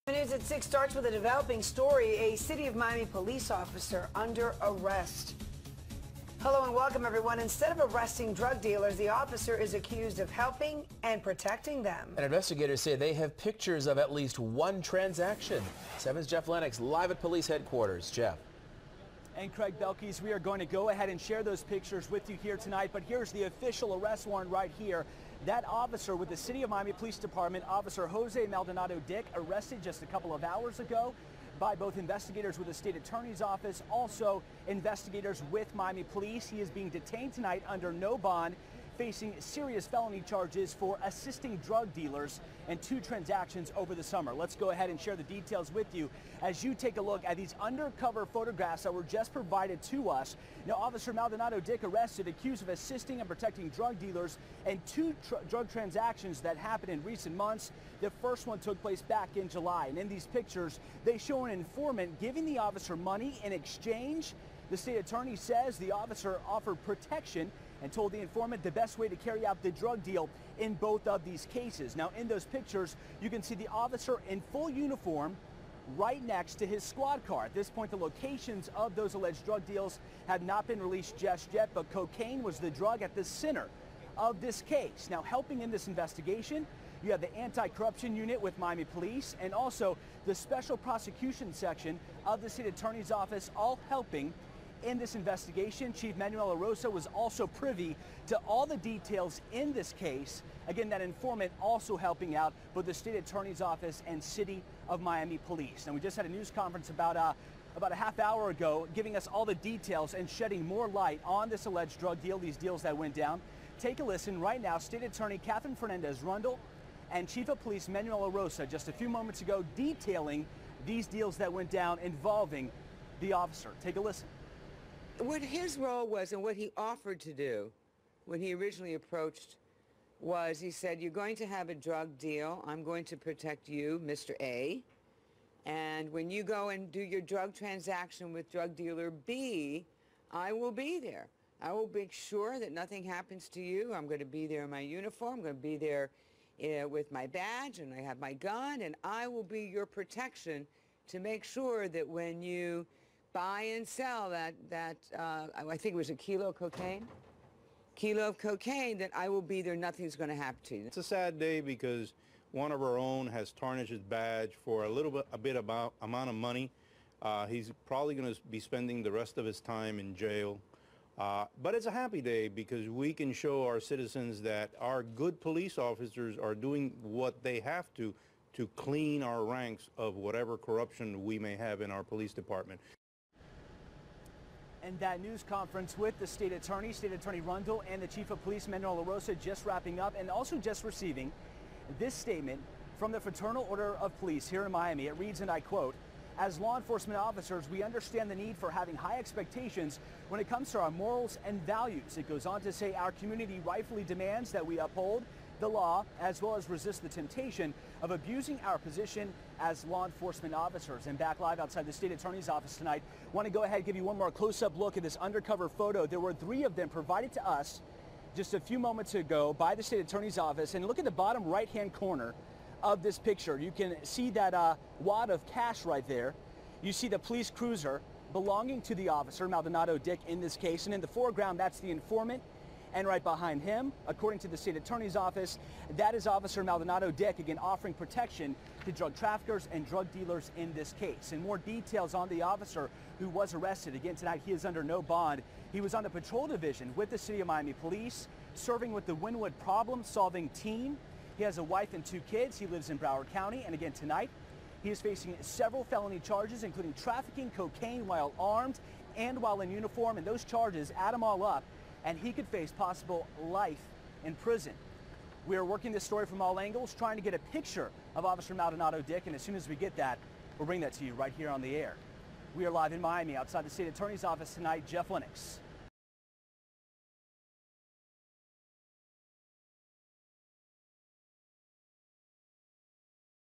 News at 6 starts with a developing story. A City of Miami police officer under arrest. Hello and welcome, everyone. Instead of arresting drug dealers, the officer is accused of helping and protecting them. And investigators say they have pictures of at least one transaction. 7's Jeff Lennox live at police headquarters. Jeff. And Craig Belkis, we are going to go ahead and share those pictures with you here tonight. But here's the official arrest warrant right here. That officer with the City of Miami Police Department, Officer Jose Maldonado Dick, arrested just a couple of hours ago by both investigators with the state attorney's office, also investigators with Miami Police. He is being detained tonight under no bond, facing serious felony charges for assisting drug dealers and 2 transactions over the summer. Let's go ahead and share the details with you as you take a look at these undercover photographs that were just provided to us. Now, Officer Maldonado Dick arrested, accused of assisting and protecting drug dealers and 2 drug transactions that happened in recent months. The first one took place back in July, and in these pictures, they show an informant giving the officer money in exchange. The state attorney says the officer offered protection and told the informant the best way to carry out the drug deal in both of these cases. Now, in those pictures, you can see the officer in full uniform right next to his squad car. At this point, the locations of those alleged drug deals have not been released just yet, but cocaine was the drug at the center of this case. Now, helping in this investigation, you have the anti-corruption unit with Miami Police and also the special prosecution section of the state attorney's office, all helping in this investigation. Chief Manuel Arosa was also privy to all the details in this case. Again, that informant also helping out both the state attorney's office and City of Miami Police. And we just had a news conference about a half hour ago, giving us all the details and shedding more light on this alleged drug deal, these deals that went down. Take a listen right now. State Attorney Catherine Fernandez-Rundle and Chief of Police Manuel Arosa just a few moments ago detailing these deals that went down involving the officer. Take a listen. What his role was and what he offered to do when he originally approached was he said, you're going to have a drug deal. I'm going to protect you, Mr. A. And when you go and do your drug transaction with drug dealer B, I will be there. I will make sure that nothing happens to you. I'm going to be there in my uniform. I'm going to be there with my badge, and I have my gun, and I will be your protection to make sure that when you buy and sell that I think it was a kilo of cocaine, that I will be there. Nothing's going to happen to you. It's a sad day because one of our own has tarnished his badge for a bit amount of money. He's probably going to be spending the rest of his time in jail. But it's a happy day because we can show our citizens that our good police officers are doing what they have to clean our ranks of whatever corruption we may have in our police department. And that news conference with the State Attorney Rundle, and the Chief of Police, Manuel Arosa, just wrapping up and also just receiving this statement from the Fraternal Order of Police here in Miami. It reads, and I quote, "As law enforcement officers, we understand the need for having high expectations when it comes to our morals and values." It goes on to say our community rightfully demands that we uphold the law as well as resist the temptation of abusing our position as law enforcement officers. And back live outside the state attorney's office tonight, want to go ahead and give you one more close-up look at this undercover photo. There were 3 of them provided to us just a few moments ago by the state attorney's office. And look at the bottom right-hand corner of this picture. You can see that wad of cash right there. You see the police cruiser belonging to the officer, Maldonado Dick, in this case. And in the foreground, that's the informant. And right behind him, according to the state attorney's office, that is Officer Maldonado Dick, again offering protection to drug traffickers and drug dealers in this case. And more details on the officer who was arrested. Again, tonight he is under no bond. He was on the patrol division with the City of Miami Police, serving with the Wynwood problem-solving team. He has a wife and 2 kids. He lives in Broward County. And again, tonight, he is facing several felony charges, including trafficking cocaine while armed and while in uniform. And those charges, add them all up, and he could face possible life in prison. We are working this story from all angles, trying to get a picture of Officer Maldonado Dick, and as soon as we get that, we'll bring that to you right here on the air. We are live in Miami outside the state attorney's office tonight. Jeff Lennox.